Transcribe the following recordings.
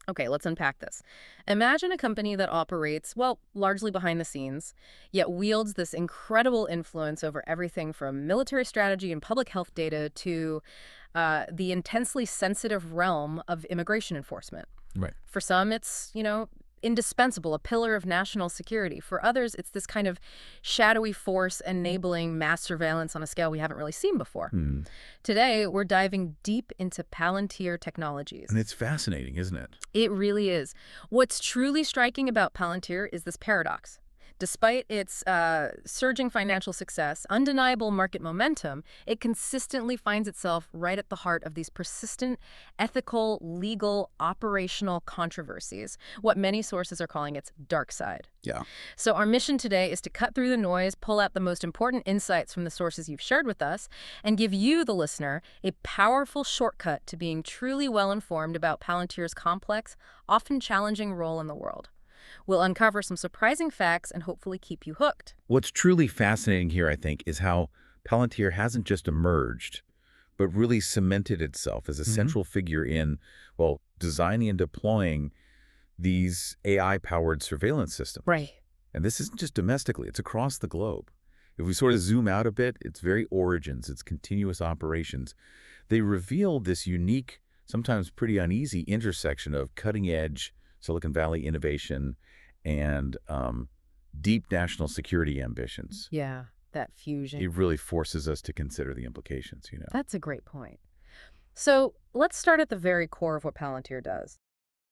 Okay, let's unpack this. Imagine a company that operates, well, largely behind the scenes, yet wields this incredible influence over everything from military strategy and public health data to the intensely sensitive realm of immigration enforcement. Right. For some, it's, indispensable, a pillar of national security. For others, it's this kind of shadowy force enabling mass surveillance on a scale we haven't really seen before. Hmm. Today, we're diving deep into Palantir And technologies. it's fascinating, isn't it? It really is. What's truly striking about Palantir is this paradox. Despite its surging financial success, undeniable market momentum, it consistently finds itself right at the heart of these persistent ethical, legal, operational controversies, what many sources are calling its dark side. Yeah. So our mission today is to cut through the noise, pull out the most important insights from the sources you've shared with us, and give you, the listener, a powerful shortcut to being truly well-informed about Palantir's complex, often challenging role in the world. We'll uncover some surprising facts and hopefully keep you hooked. What's truly fascinating here, I think, is how Palantir hasn't just emerged, but really cemented itself as a central figure in, well, designing and deploying these AI-powered surveillance systems. Right. And this isn't just domestically, it's across the globe. If we sort of zoom out a bit, its very origins, its continuous operations, they reveal this unique, sometimes pretty uneasy intersection of cutting-edge Silicon Valley innovation and deep national security ambitions. Yeah, that fusion. It really forces us to consider the implications. That's a great point. So let's start at the very core of what Palantir does.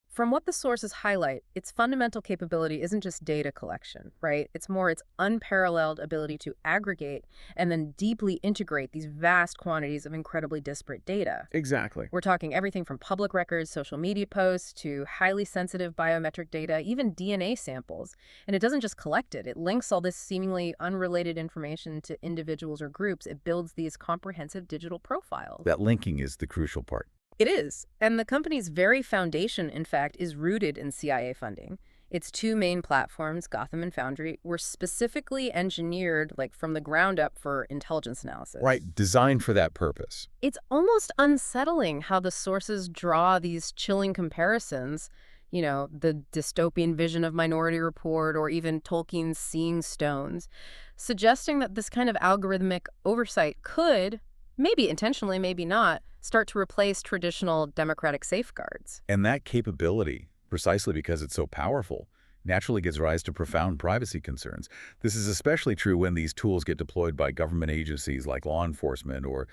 From what the sources highlight, its fundamental capability isn't just data collection, right? It's more its unparalleled ability to aggregate and then deeply integrate these vast quantities of incredibly disparate data. Exactly. We're talking everything from public records, social media posts, to highly sensitive biometric data, even DNA samples. And it doesn't just collect it. It links all this seemingly unrelated information to individuals or groups. It builds these comprehensive digital profiles. That linking is the crucial part. It is. And the company's very foundation, in fact, is rooted in CIA funding. Its two main platforms, Gotham and Foundry, were specifically engineered from the ground up for intelligence analysis. Right, designed for that purpose. It's almost unsettling how the sources draw these chilling comparisons, the dystopian vision of Minority Report or even Tolkien's Seeing Stones, suggesting that this kind of algorithmic oversight could, maybe intentionally, maybe not, start to replace traditional democratic safeguards. And that capability, precisely because it's so powerful, naturally gives rise to profound privacy concerns. This is especially true when these tools get deployed by government agencies like law enforcement or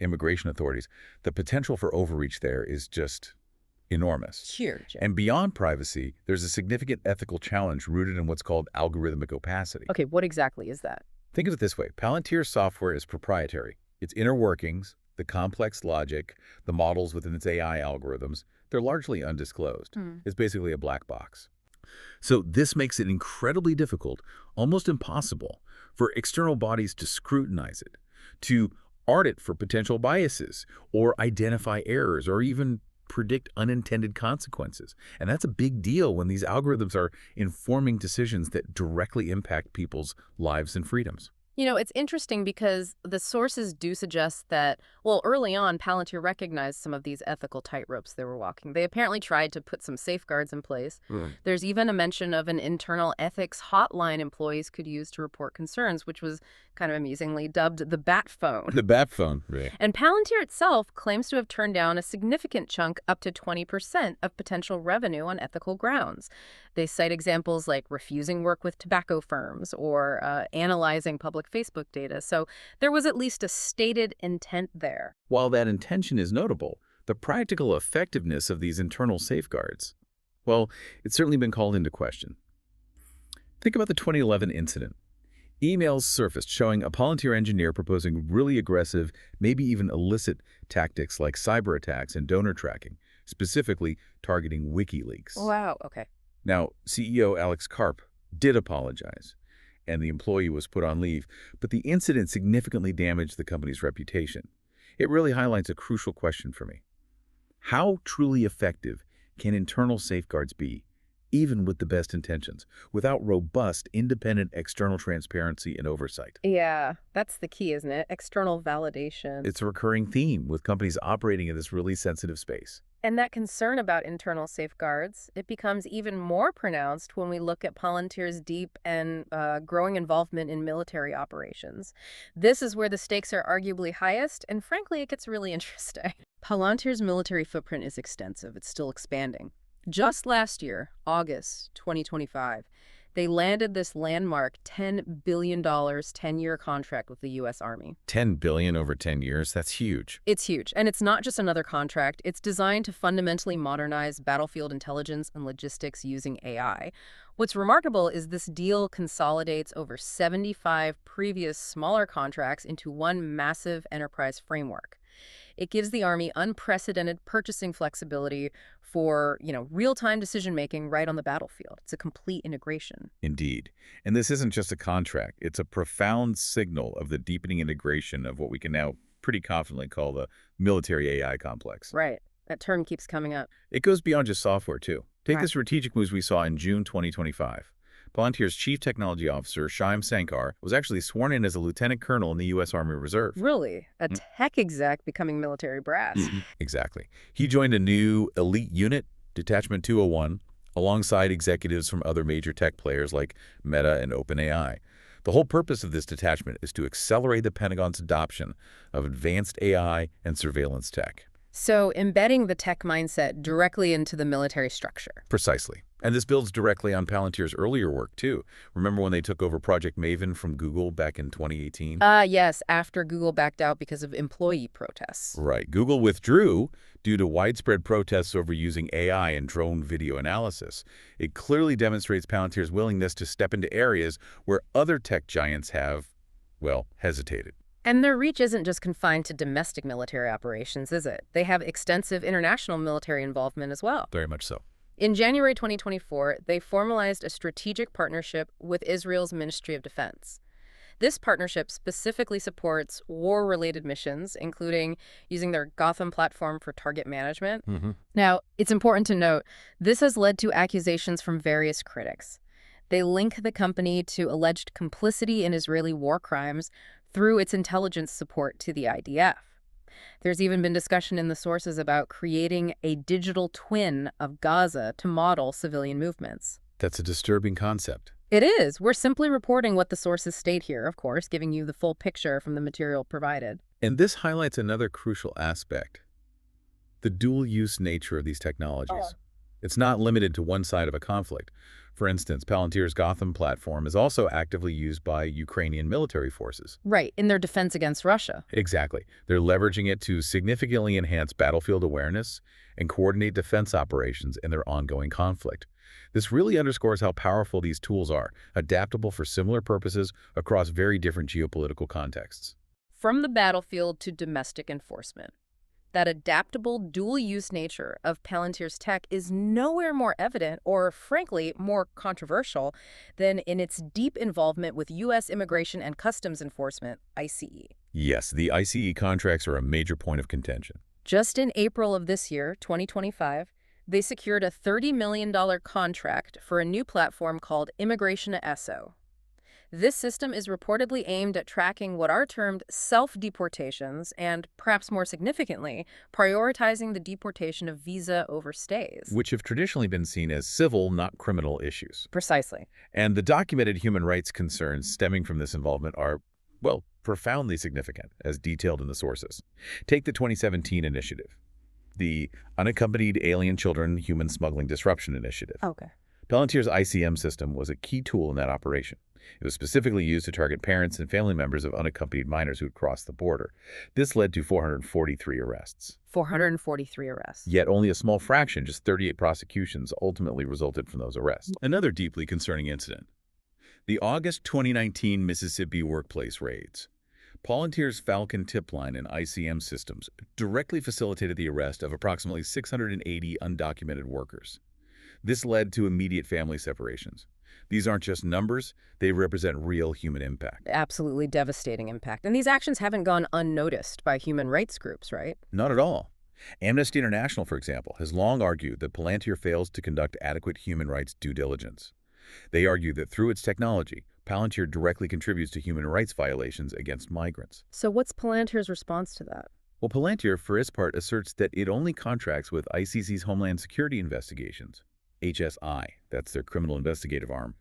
immigration authorities. The potential for overreach there is just enormous. Huge. And beyond privacy, there's a significant ethical challenge rooted in what's called algorithmic opacity. Okay, what exactly is that? Think of it this way. Palantir's software is proprietary. Its inner workings, the complex logic, the models within its AI algorithms, they're largely undisclosed. It's basically a black box. So this makes it incredibly difficult, almost impossible, for external bodies to scrutinize it, to audit for potential biases, or identify errors, or even predict unintended consequences. And that's a big deal when these algorithms are informing decisions that directly impact people's lives and freedoms. It's interesting because the sources do suggest that, well, early on, Palantir recognized some of these ethical tightropes they were walking. They apparently tried to put some safeguards in place. There's even a mention of an internal ethics hotline employees could use to report concerns, which was kind of amusingly dubbed the Bat Phone. The bat phone, right. And Palantir itself claims to have turned down a significant chunk, up to 20%, of potential revenue on ethical grounds. They cite examples like refusing work with tobacco firms or analyzing public Facebook data. So there was at least a stated intent there. While that intention is notable, the practical effectiveness of these internal safeguards, well, it's certainly been called into question. Think about the 2011 incident. Emails surfaced showing a Palantir engineer proposing really aggressive, maybe even illicit tactics like cyber attacks and donor tracking, specifically targeting WikiLeaks. Wow, okay. Now, CEO Alex Karp did apologize, and the employee was put on leave, but the incident significantly damaged the company's reputation. It really highlights a crucial question for me. How truly effective can internal safeguards be, even with the best intentions, without robust, independent external transparency and oversight? Yeah, that's the key, isn't it? External validation. It's a recurring theme with companies operating in this really sensitive space. And that concern about internal safeguards, it becomes even more pronounced when we look at Palantir's deep and growing involvement in military operations. This is where the stakes are arguably highest, and frankly, it gets really interesting. Palantir's military footprint is extensive. It's still expanding. Just last year, August 2025, they landed this landmark $10 billion 10-year contract with the U.S. Army. 10 billion over 10 years, that's huge. It's huge, and it's not just another contract. It's designed to fundamentally modernize battlefield intelligence and logistics using AI. What's remarkable is this deal consolidates over 75 previous smaller contracts into one massive enterprise framework. It gives the Army unprecedented purchasing flexibility for, real-time decision-making right on the battlefield. It's a complete integration. Indeed. And this isn't just a contract. It's a profound signal of the deepening integration of what we can now pretty confidently call the military AI complex. Right. That term keeps coming up. It goes beyond just software, too. Take the Right. strategic moves we saw in June 2025. Palantir's chief technology officer, Shyam Sankar, was actually sworn in as a lieutenant colonel in the U.S. Army Reserve. Really? A tech exec becoming military brass. Exactly. He joined a new elite unit, Detachment 201, alongside executives from other major tech players like Meta and OpenAI. The whole purpose of this detachment is to accelerate the Pentagon's adoption of advanced AI and surveillance tech. So embedding the tech mindset directly into the military structure. Precisely. And this builds directly on Palantir's earlier work, too. Remember when they took over Project Maven from Google back in 2018? Yes, after Google backed out because of employee protests. Right. Google withdrew due to widespread protests over using AI and drone video analysis. It clearly demonstrates Palantir's willingness to step into areas where other tech giants have, well, hesitated. And their reach isn't just confined to domestic military operations, is it? They have extensive international military involvement as well. Very much so. In January 2024, they formalized a strategic partnership with Israel's Ministry of Defense. This partnership specifically supports war-related missions, including using their Gotham platform for target management. Now, it's important to note, this has led to accusations from various critics. They link the company to alleged complicity in Israeli war crimes through its intelligence support to the IDF. There's even been discussion in the sources about creating a digital twin of Gaza to model civilian movements. That's a disturbing concept. It is. We're simply reporting what the sources state here, of course, giving you the full picture from the material provided. And this highlights another crucial aspect: the dual-use nature of these technologies. It's not limited to one side of a conflict. For instance, Palantir's Gotham platform is also actively used by Ukrainian military forces. Right, in their defense against Russia. Exactly. They're leveraging it to significantly enhance battlefield awareness and coordinate defense operations in their ongoing conflict. This really underscores how powerful these tools are, adaptable for similar purposes across very different geopolitical contexts. From the battlefield to domestic enforcement. That adaptable, dual-use nature of Palantir's tech is nowhere more evident or, frankly, more controversial than in its deep involvement with U.S. Immigration and Customs Enforcement, ICE. Yes, the ICE contracts are a major point of contention. Just in April of this year, 2025, they secured a $30 million contract for a new platform called Immigration SO. This system is reportedly aimed at tracking what are termed self-deportations and, perhaps more significantly, prioritizing the deportation of visa overstays. Which have traditionally been seen as civil, not criminal issues. Precisely. And the documented human rights concerns stemming from this involvement are, well, profoundly significant, as detailed in the sources. Take the 2017 initiative, the Unaccompanied Alien Children Human Smuggling Disruption Initiative. Okay. Palantir's ICM system was a key tool in that operation. It was specifically used to target parents and family members of unaccompanied minors who had crossed the border. This led to 443 arrests. 443 arrests. Yet only a small fraction, just 38 prosecutions, ultimately resulted from those arrests. Another deeply concerning incident: the August 2019 Mississippi workplace raids. Palantir's Falcon tip line and ICM systems directly facilitated the arrest of approximately 680 undocumented workers. This led to immediate family separations. These aren't just numbers, they represent real human impact. Absolutely devastating impact. And these actions haven't gone unnoticed by human rights groups, right? Not at all. Amnesty International, for example, has long argued that Palantir fails to conduct adequate human rights due diligence. They argue that through its technology, Palantir directly contributes to human rights violations against migrants. So what's Palantir's response to that? Well, Palantir, for its part, asserts that it only contracts with ICC's Homeland Security Investigations, HSI, that's their criminal investigative arm,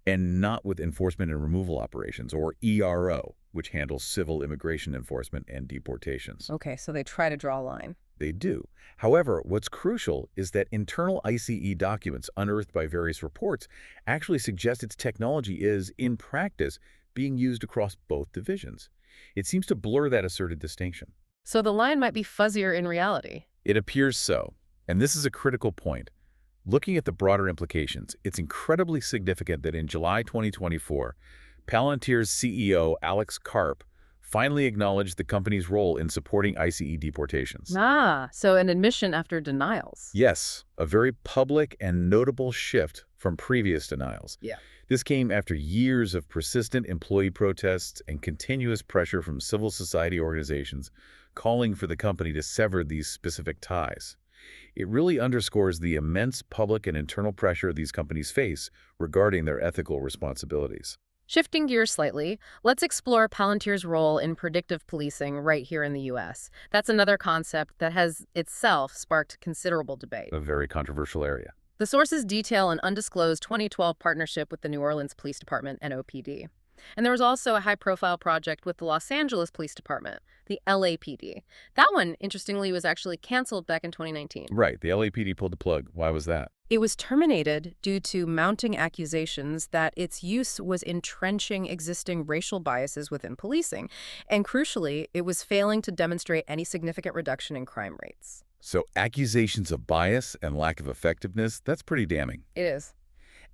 and not with enforcement and removal operations, or ERO, which handles civil immigration enforcement and deportations. Okay, so they try to draw a line. They do. However, what's crucial is that internal ICE documents unearthed by various reports actually suggest its technology is, in practice, being used across both divisions. It seems to blur that asserted distinction. So the line might be fuzzier in reality. It appears so, and this is a critical point. Looking at the broader implications, it's incredibly significant that in July 2024, Palantir's CEO, Alex Karp, finally acknowledged the company's role in supporting ICE deportations. Ah, so an admission after denials. Yes, a very public and notable shift from previous denials. Yeah. This came after years of persistent employee protests and continuous pressure from civil society organizations calling for the company to sever these specific ties. It really underscores the immense public and internal pressure these companies face regarding their ethical responsibilities. Shifting gears slightly, let's explore Palantir's role in predictive policing right here in the U.S. That's another concept that has itself sparked considerable debate. A very controversial area. The sources detail an undisclosed 2012 partnership with the New Orleans Police Department, NOPD. And there was also a high-profile project with the Los Angeles Police Department, the LAPD. That one, interestingly, was actually canceled back in 2019. Right, the LAPD pulled the plug. Why was that? It was terminated due to mounting accusations that its use was entrenching existing racial biases within policing. And crucially, it was failing to demonstrate any significant reduction in crime rates. So accusations of bias and lack of effectiveness, that's pretty damning. It is.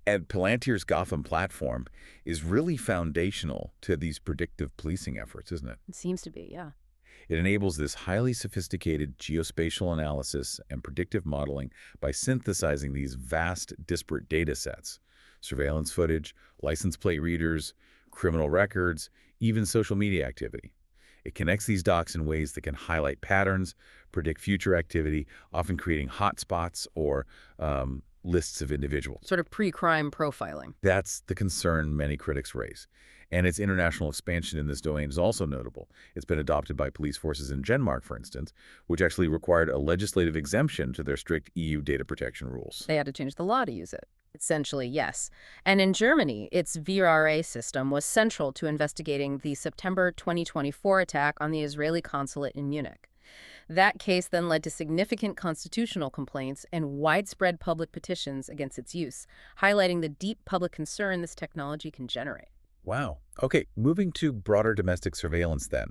And Palantir's Gotham platform is really foundational to these predictive policing efforts, isn't it? It seems to be, yeah. It enables this highly sophisticated geospatial analysis and predictive modeling by synthesizing these vast, disparate data sets, surveillance footage, license plate readers, criminal records, even social media activity. It connects these docs in ways that can highlight patterns, predict future activity, often creating hotspots or lists of individuals. Sort of pre-crime profiling. That's the concern many critics raise. And its international expansion in this domain is also notable. It's been adopted by police forces in Denmark, for instance, which actually required a legislative exemption to their strict EU data protection rules. They had to change the law to use it. Essentially, yes. And in Germany, its VRA system was central to investigating the September 2024 attack on the Israeli consulate in Munich. That case then led to significant constitutional complaints and widespread public petitions against its use, highlighting the deep public concern this technology can generate. Wow. Okay, moving to broader domestic surveillance then.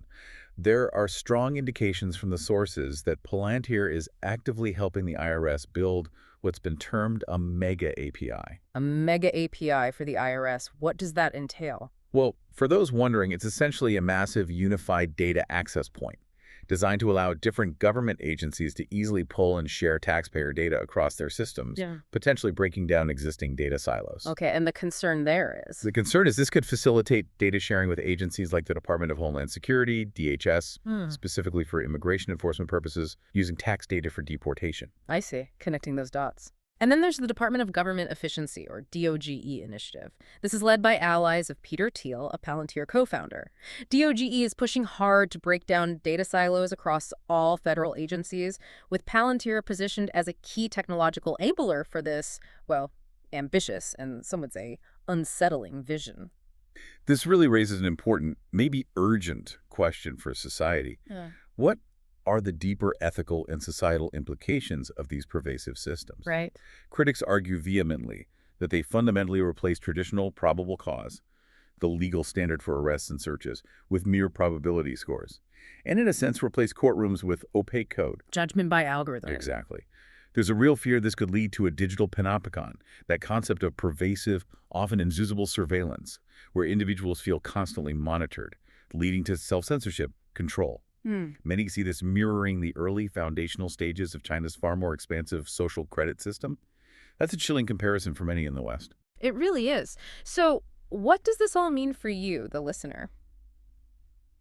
There are strong indications from the sources that Palantir is actively helping the IRS build what's been termed a mega API. A mega API for the IRS, what does that entail? Well, for those wondering, it's essentially a massive unified data access point, designed to allow different government agencies to easily pull and share taxpayer data across their systems, potentially breaking down existing data silos. Okay, and the concern there is? The concern is this could facilitate data sharing with agencies like the Department of Homeland Security, DHS, specifically for immigration enforcement purposes, using tax data for deportation. I see, connecting those dots. And then there's the Department of Government Efficiency, or DOGE initiative. This is led by allies of Peter Thiel, a Palantir co-founder. DOGE is pushing hard to break down data silos across all federal agencies, with Palantir positioned as a key technological enabler for this, well, ambitious and some would say unsettling vision. This really raises an important, maybe urgent question for society. What are the deeper ethical and societal implications of these pervasive systems? Right. Critics argue vehemently that they fundamentally replace traditional probable cause, the legal standard for arrests and searches, with mere probability scores, and in a sense replace courtrooms with opaque code. Judgment by algorithm. Exactly. There's a real fear this could lead to a digital panopticon, that concept of pervasive, often invisible surveillance, where individuals feel constantly monitored, leading to self-censorship, control. Many see this mirroring the early foundational stages of China's far more expansive social credit system. That's a chilling comparison for many in the West. It really is. So what does this all mean for you, the listener?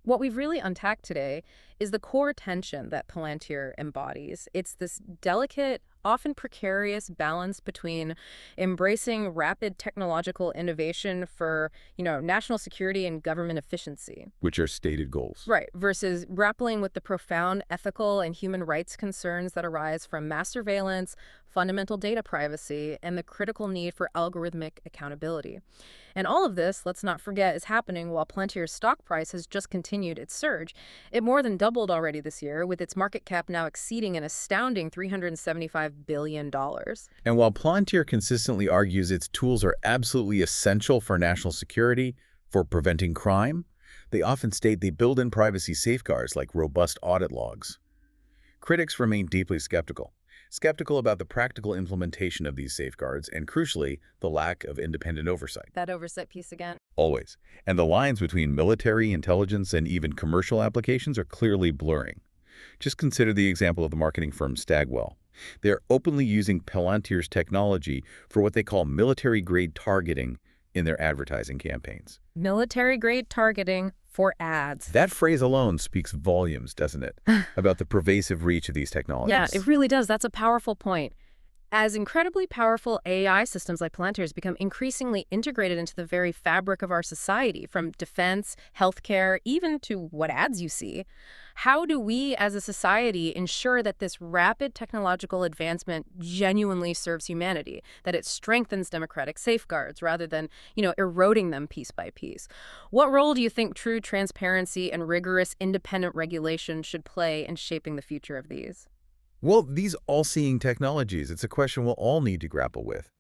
What we've really unpacked today is the core tension that Palantir embodies. It's this delicate, often precarious balance between embracing rapid technological innovation for, national security and government efficiency. Which are stated goals. Right, versus grappling with the profound ethical and human rights concerns that arise from mass surveillance, fundamental data privacy, and the critical need for algorithmic accountability. And all of this, let's not forget, is happening while Palantir's stock price has just continued its surge. It more than doubled already this year, with its market cap now exceeding an astounding $375 billion. And while Palantir consistently argues its tools are absolutely essential for national security, for preventing crime, they often state they build in privacy safeguards like robust audit logs. Critics remain deeply skeptical about the practical implementation of these safeguards and, crucially, the lack of independent oversight. That oversight piece again. Always. And the lines between military, intelligence, and even commercial applications are clearly blurring. Just consider the example of the marketing firm Stagwell. They are openly using Palantir's technology for what they call military-grade targeting in their advertising campaigns. Military-grade targeting for ads. That phrase alone speaks volumes, doesn't it, about the pervasive reach of these technologies? Yeah, it really does. That's a powerful point. As incredibly powerful AI systems like Palantir's become increasingly integrated into the very fabric of our society, from defense, healthcare, even to what ads you see, how do we as a society ensure that this rapid technological advancement genuinely serves humanity, that it strengthens democratic safeguards rather than, eroding them piece by piece? What role do you think true transparency and rigorous independent regulation should play in shaping the future of these? Well, these all-seeing technologies, it's a question we'll all need to grapple with.